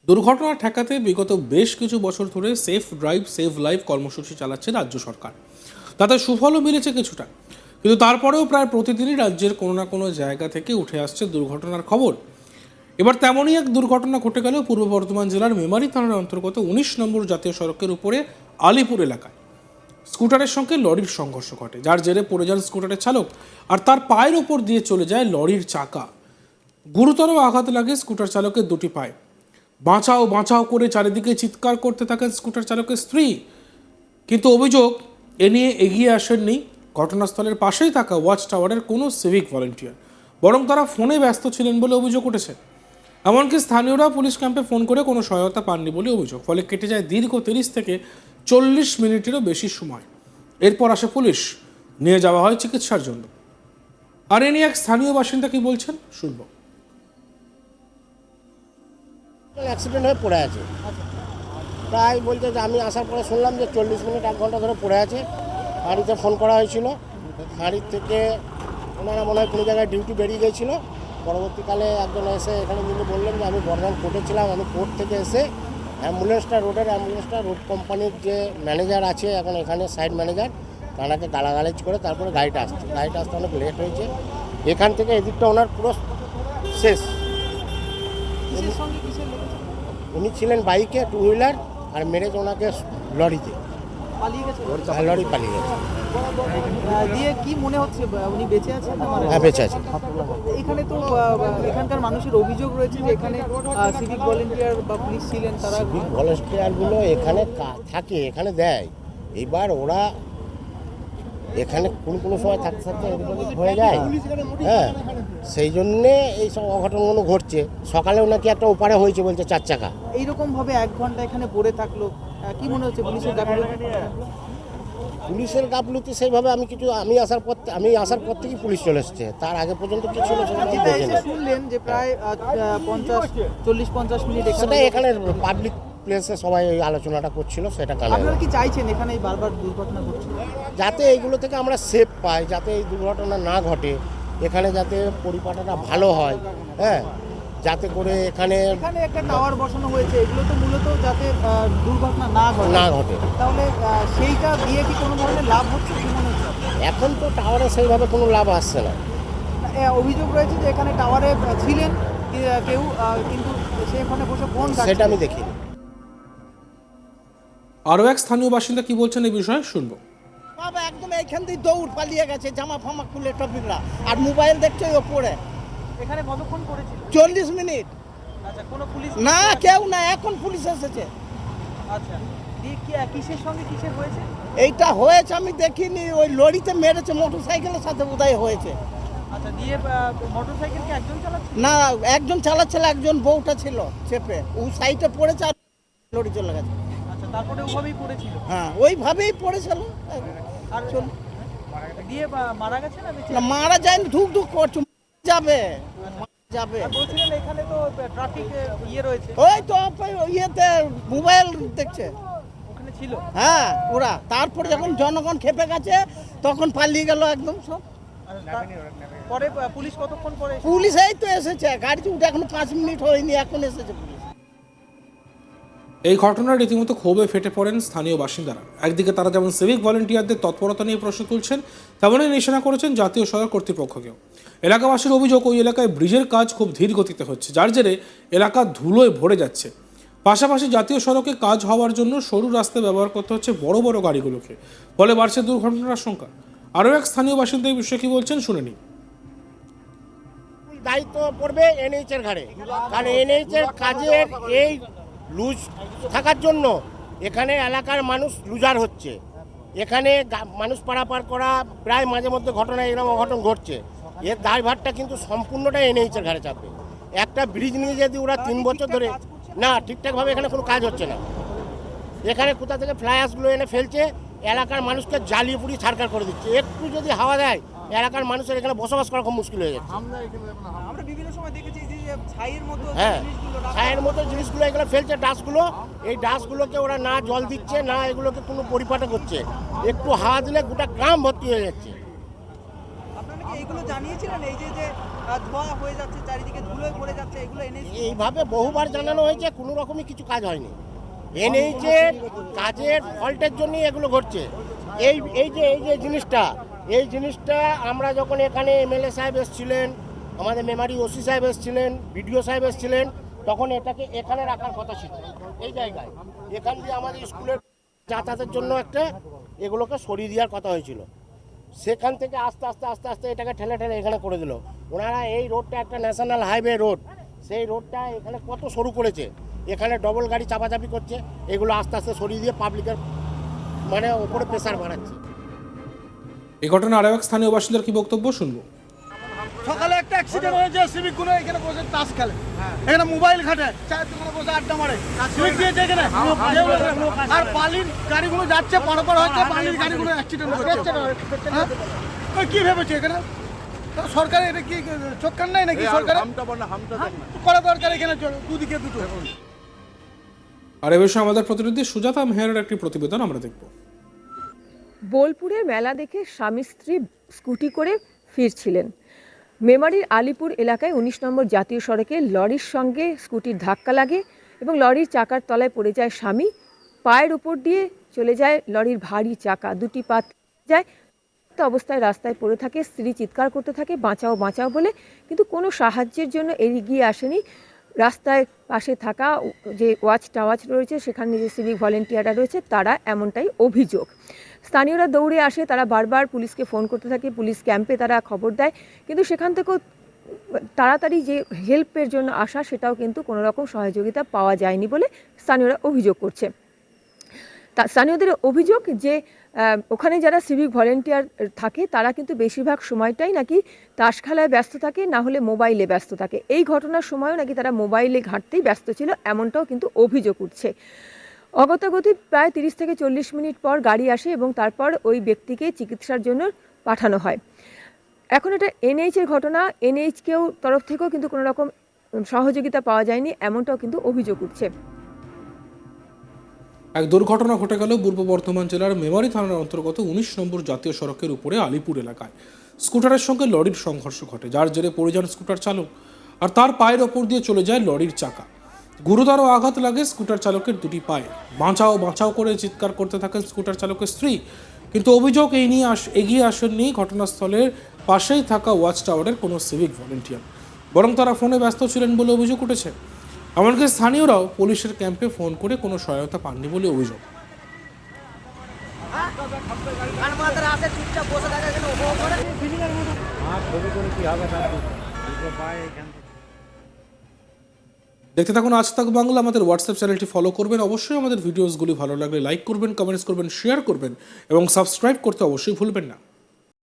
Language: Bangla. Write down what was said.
দুর্ঘটনা ঠেকাতে বিগত বেশ কিছু বছর ধরে সেফ ড্রাইভ সেভ লাইফ কর্মসূচি চালাচ্ছে রাজ্য সরকার। তাতে সুফলও মিলেছে কিছুটা, কিন্তু তারপরেও প্রায় প্রতিদিনই রাজ্যের কোনো না কোনো জায়গা থেকে উঠে আসছে দুর্ঘটনার খবর। এবার তেমনই এক দুর্ঘটনা ঘটে গেল পূর্ব বর্ধমান জেলার মেমারি থানার অন্তর্গত ১৯ নম্বর জাতীয় সড়কের উপরে আলিপুর এলাকায়। স্কুটারের সঙ্গে লরির সংঘর্ষ ঘটে, যার জেরে পড়ে যান স্কুটারের চালক আর তার পায়ের ওপর দিয়ে চলে যায় লরির চাকা। গুরুতর আঘাত লাগে স্কুটার চালকের দুটি পায়ে। বাঁচাও বাঁচাও করে চারিদিকে চিৎকার করতে থাকেন স্কুটার চালকের স্ত্রী, কিন্তু অভিযোগ এ নিয়ে এগিয়ে আসেননি ঘটনাস্থলের পাশেই থাকা ওয়াচ টাওয়ারের কোনো সিভিক ভলেন্টিয়ার, বরং তারা ফোনে ব্যস্ত ছিলেন বলে অভিযোগ উঠেছে। এমনকি স্থানীয়রা পুলিশ ক্যাম্পে ফোন করে কোনো সহায়তা পাননি বলে অভিযোগ। ফলে কেটে যায় দীর্ঘ ৩০ থেকে ৪০ মিনিটেরও বেশি সময়। এরপর আসে পুলিশ, নিয়ে যাওয়া হয় চিকিৎসার জন্য। আর এ নিয়ে এক স্থানীয় বাসিন্দা কি বলছেন শুনবো। অ্যাক্সিডেন্ট হয়ে পড়ে আছে, প্রায় বলতে যে আমি আসার পরে শুনলাম যে ৪০ মিনিট ১ ঘন্টা ধরে পড়ে আছে। হাঁড়িতে ফোন করা হয়েছিল, হাঁড়ির থেকে ওনারা মনে হয় কোনো জায়গায় ডিউটি বেরিয়ে গিয়েছিলো। পরবর্তীকালে একজন এসে এখানে যিনি বললেন যে আমি বর্ধমান কোর্টে ছিলাম, আমি কোর্ট থেকে এসে রোডের অ্যাম্বুলেন্সটা রোড কোম্পানির যে ম্যানেজার আছে এখন এখানে সাইড ম্যানেজার, তাঁকে গালাগালিজ করে তারপরে গাড়িটা আসতে অনেক লেট হয়েছে। এখান থেকে এদিকটা ওনার পুরো শেষ। উনি ছিলেন বাইকে, টু হুইলার, আর মেরেছে ওনাকে লরিতে। লরি পালিয়ে গেছে। দিয়ে কি মনে হচ্ছে উনি বেঁচে আছেন? হ্যাঁ, বেঁচে আছে। এখানে তো এখানকার মানুষের অভিযোগ রয়েছে যে এখানে সিভিক ভলেন্টিয়ার বা পুলিশ ছিলেন, তারা সিভিক ভলেন্টিয়ারগুলো এখানে থাকে, এখানে দেয়। এবার ওরা এখানে কোনো সময় থাকতে থাকতে হয়ে যায়, হ্যাঁ, সেই জন্যে এইসব অঘটনগুলো ঘটছে। সকালেও নাকি একটা ওপারে হয়েছে বলছে ৪ চাকা। এইরকমভাবে ১ ঘন্টা এখানে পড়ে থাকলো, কি মনে হচ্ছে পুলিশের গাফিলতি? পুলিশের গাফলতি সেইভাবে আমি আসার পর থেকেই পুলিশ চলে এসছে। তার আগে পর্যন্ত কি ছিল শুনলেন যে প্রায় 40-50 মিনিট এখানে পাবলিক প্লেসে সবাই এই আলোচনাটা করছিল, সেটা কারণে। আপনারা কি চাইছেন এখানে বারবার দুর্ঘটনা ঘটছে যাতে এইগুলো থেকে আমরা সেফ পাই, যাতে এই দুর্ঘটনা না ঘটে, এখানে যাতে পরিপাটাটা ভালো হয়, হ্যাঁ, যাতে করে এখানে একটা টাওয়ার বসানো হয়েছে, এগুলো তো মূলত যাতে দুর্ঘটনা না ঘটে। তাহলে সেইটা দিয়ে কি কোনো ধরনের লাভ হচ্ছে কি মনে হচ্ছে? এখন তো টাওয়ারে সেইভাবে কোনো লাভ আসছে না। অভিযোগ রয়েছে যে এখানে টাওয়ারে ছিলেন কেউ, কিন্তু সেখানে বসে ফোন, সেটা আমি দেখিনি। আরও এক স্থানীয় বাসিন্দা কি বলছেন এই বিষয়ে শুনবো। বাবা একদম এইখান দিয়ে দৌড় পালিয়ে গেছে, জামা ফামা খুলে টপিকরা, আর মোবাইল দেখছে ওপরে। এখানে কতক্ষণ করেছিল? ৪০ মিনিট। আচ্ছা, কোনো পুলিশ না, কেউ না, এখন পুলিশ এসেছে। আচ্ছা, দিয়ে কিসের সঙ্গে কিসের হয়েছে? এইটা হয়েছে আমি দেখিনি, ওই লরিতে মেরেছে, মোটরসাইকেলের সাথে বোধহয় হয়েছে। আচ্ছা, দিয়ে মোটরসাইকেল কি একজন চালাচ্ছে? না, একজন চালাচ্ছিল, একজন বউটা ছিল চেপে, ও সাইডে পড়েছে আর লরি চলে গেছে। আচ্ছা, তারপরে ওভাবেই পড়েছিল? হ্যাঁ, ওইভাবেই পড়েছিল। আর দিয়ে মারা গেছে না বেঁচে? না, মারা যায়নি, ধুক ধুক করছে, যাবে। বলছিলেন এখানে তো ট্রাফিক রয়েছে, ওই তো ইয়েতে মোবাইল দেখছে ওখানে ছিল। হ্যাঁ, ওরা তারপরে যখন জনগণ খেপে গেছে তখন পালিয়ে গেল একদম সব। পরে পুলিশ কতক্ষণ পরে? পুলিশ এই তো এসেছে, গাড়িতে উঠে এখনো 5 মিনিট হয়নি, এখন এসেছে পুলিশ। এই ঘটনার রীতিমতো ক্ষোভে ফেটে পড়েন স্থানীয় বাসিন্দারা। একদিকে তারা যেমন সিভিক ভলেন্টিয়ারদের তৎপরতা নিয়ে প্রশ্ন তুলছেন, তেমনই নিশানা করেছেন জাতীয় সড়ক কর্তৃপক্ষকেও। এলাকাবাসীর অভিযোগ, ওই এলাকায় ব্রিজের কাজ খুব ধীর গতিতে হচ্ছে, যার জেরে এলাকা ধুলোয় ভরে যাচ্ছে। পাশাপাশি জাতীয় সড়কে কাজ হওয়ার জন্য সরু রাস্তা ব্যবহার করতে হচ্ছে বড় বড় গাড়িগুলোকে, ফলে বাড়ছে দুর্ঘটনার আশঙ্কা। আরও এক স্থানীয় বাসিন্দা এই বিষয়ে কি বলছেন শুনে নিন। দায়িত্ব পড়বে এনএইচ এর ঘাড়ে, কারণ এনএইচ এর কাজের এই লুজ থাকার জন্য এখানে এলাকার মানুষ লুজার হচ্ছে। এখানে মানুষ পারাপার করা প্রায় মাঝে মধ্যে ঘটনা এরকম অঘটন ঘটছে। এর দায়ভারটা কিন্তু সম্পূর্ণটা এনএইচ এর ঘাড়ে চাপবে। একটা ব্রিজ নিয়ে যদি ওরা 3 বছর ধরে না ঠিকঠাকভাবে এখানে কোনো কাজ হচ্ছে না, এখানে কোথা থেকে ফ্লাইওভারগুলো এনে ফেলছে, এলাকার মানুষকে জ্বালিয়ে পুড়িয়ে ছারকার করে দিচ্ছে। একটু যদি হাওয়া দেয় এলাকার মানুষের এখানে বসবাস করা খুব মুশকিল হয়ে যাচ্ছে। আমরা বিভিন্ন সময় দেখেছি যে ছাইয়ের মতো হ্যাঁ, ছায়ের মতো জিনিসগুলো এগুলো ফেলছে, ডাস্টগুলো, এই ডাস্টগুলোকে ওরা না জল দিচ্ছে না এগুলোকে কোনো পরিপাটা করছে। একটু হাওয়া দিলে গোটা গ্রাম ভর্তি হয়ে যাচ্ছে। আপনারা কি এইগুলো জানিয়েছিলেন, এই যে ধোঁয়া হয়ে যাচ্ছে, চারিদিকে ধুলোয় পড়ে যাচ্ছে, এগুলো এনএইচ এইভাবে বহুবার জানানো হয়েছে, কোনো রকমই কিছু কাজ হয়নি। এনএইচের কাজের ফল্টের জন্যই এগুলো ঘটছে। এই যে জিনিসটা আমরা যখন এখানে এমএলএ সাহেব এসেছিলেন, আমাদের মেমারি ওসি সাহেব এসেছিলেন, বিডিও সাহেব এসেছিলেন, তখন এটাকে এখানে রাখার কথা ছিল, এই জায়গায়। এখান দিয়ে আমাদের স্কুলের যাতায়াতের জন্য একটা এগুলোকে সরিয়ে দেওয়ার কথা হয়েছিল। সেখান থেকে আস্তে আস্তে এটাকে ঠেলে এখানে করে দিল ওনারা। এই রোডটা একটা ন্যাশনাল হাইওয়ে রোড, সেই রোডটা এখানে কত সরু করেছে, এখানে ডবল গাড়ি চাপাচাপি করছে, এগুলো আস্তে আস্তে সরিয়ে দিয়ে পাবলিকের মানে ওপরে প্রেসার বাড়াচ্ছে। এই ঘটনা আরও এক স্থানীয় বাসিন্দার কি বক্তব্য শুনবো। সকালে একটা অ্যাক্সিডেন্ট হয়েছে, সিভিক গুলো এখানে বসে তাস খেলে, এখানে মোবাইল ঘাটে, চায়ের দোকানে বসে আড্ডা মারে, সিভিক দিয়েছে এখানে। আর বালির গাড়িগুলো যাচ্ছে, পারাপার হচ্ছে, বালির গাড়িগুলো অ্যাক্সিডেন্ট হচ্ছে। কি ভেবেছে এখানে সরকার? এটা কি চোখ কান নাই নাকি সরকার? করা দরকার এখানে দুদিকে দুটো। আর এ বিষয়ে আমাদের প্রতিনিধি সুজাতা মেহরের একটি প্রতিবেদন আমরা দেখব। বোলপুরে মেলা দেখে স্বামী স্ত্রী স্কুটি করে ফিরছিলেন। মেমারির আলিপুর এলাকায় 19 নম্বর জাতীয় সড়কে লরির সঙ্গে স্কুটির ধাক্কা লাগে এবং লরির চাকার তলায় পড়ে যায় স্বামী। পায়ের উপর দিয়ে চলে যায় লরির ভারী চাকা, দুটি পা যায় অবস্থায় রাস্তায় পড়ে থাকে। স্ত্রী চিৎকার করতে থাকে বাঁচাও বাঁচাও বলে, কিন্তু কোনো সাহায্যের জন্য এগিয়ে আসেনি। রাস্তায় পাশে থাকা যে ওয়াচ টাওয়ার রয়েছে, সেখানে যে সিভিক ভলেন্টিয়াররা রয়েছে, তারা এমনটাই অভিযোগ। স্থানীয়রা দৌড়ে আসে, তারা বারবার পুলিশকে ফোন করতে থাকে, পুলিশ ক্যাম্পে তারা খবর দেয়, কিন্তু সেখান থেকেও তাড়াতাড়ি যে হেল্পের জন্য আসা, সেটাও কিন্তু কোনো রকম সহযোগিতা পাওয়া যায়নি বলে স্থানীয়রা অভিযোগ করছে। স্থানীয়দের অভিযোগ যে ওখানে যারা সিভিক ভলেন্টিয়ার থাকে, তারা কিন্তু বেশিরভাগ সময়টাই নাকি তাস খেলায় ব্যস্ত থাকে, না হলে মোবাইলে ব্যস্ত থাকে। এই ঘটনার সময়ও নাকি তারা মোবাইলে ঘাঁটতেই ব্যস্ত ছিল, এমনটাও কিন্তু অভিযোগ উঠছে। অগতাগতি প্রায় 30 থেকে 40 মিনিট পর গাড়ি আসে এবং তারপর ওই ব্যক্তিকে চিকিৎসার জন্য পাঠানো হয়। এখন এটা এনএইচের ঘটনা, এনএইচকেও তরফ থেকেও কিন্তু কোনো রকম সহযোগিতা পাওয়া যায়নি, এমনটাও কিন্তু অভিযোগ উঠছে। এক দুর্ঘটনা ঘটে গেল পূর্ব বর্ধমান জেলার মেমারি থানার অন্তর্গত 19 নম্বর জাতীয় সড়কের উপরে আলিপুর এলাকায়। স্কুটারের সঙ্গে লরির সংঘর্ষ ঘটে, যার জেরে পড়ে যান স্কুটার চালক, আর তার পায়ের ওপর দিয়ে চলে যায় লরির চাকা। গুরুতর আঘাত লাগে স্কুটার চালকের দুটি পায়ে। বাঁচাও বাঁচাও করে চিৎকার করতে থাকেন স্কুটার চালকের স্ত্রী, কিন্তু অভিযোগ এই নিয়ে এগিয়ে আসেননি ঘটনাস্থলের পাশেই থাকা ওয়াচ টাওয়ারের কোনো সিভিক ভলেন্টিয়ার, বরং তারা ফোনে ব্যস্ত ছিলেন বলে অভিযোগ উঠেছে। এমনকি স্থানীয়রাও পুলিশের ক্যাম্পে ফোন করে কোনো সহায়তা পাননি বলে অভিযোগ। দেখতে থাকুন আজ তাক বাংলা। আমাদের হোয়াটসঅ্যাপ চ্যানেলটি ফলো করবেন, অবশ্যই আমাদের ভিডিওসগুলি ভালো লাগলে লাইক করবেন, কমেন্টস করবেন, শেয়ার করবেন এবং সাবস্ক্রাইব করতে অবশ্যই ভুলবেন না।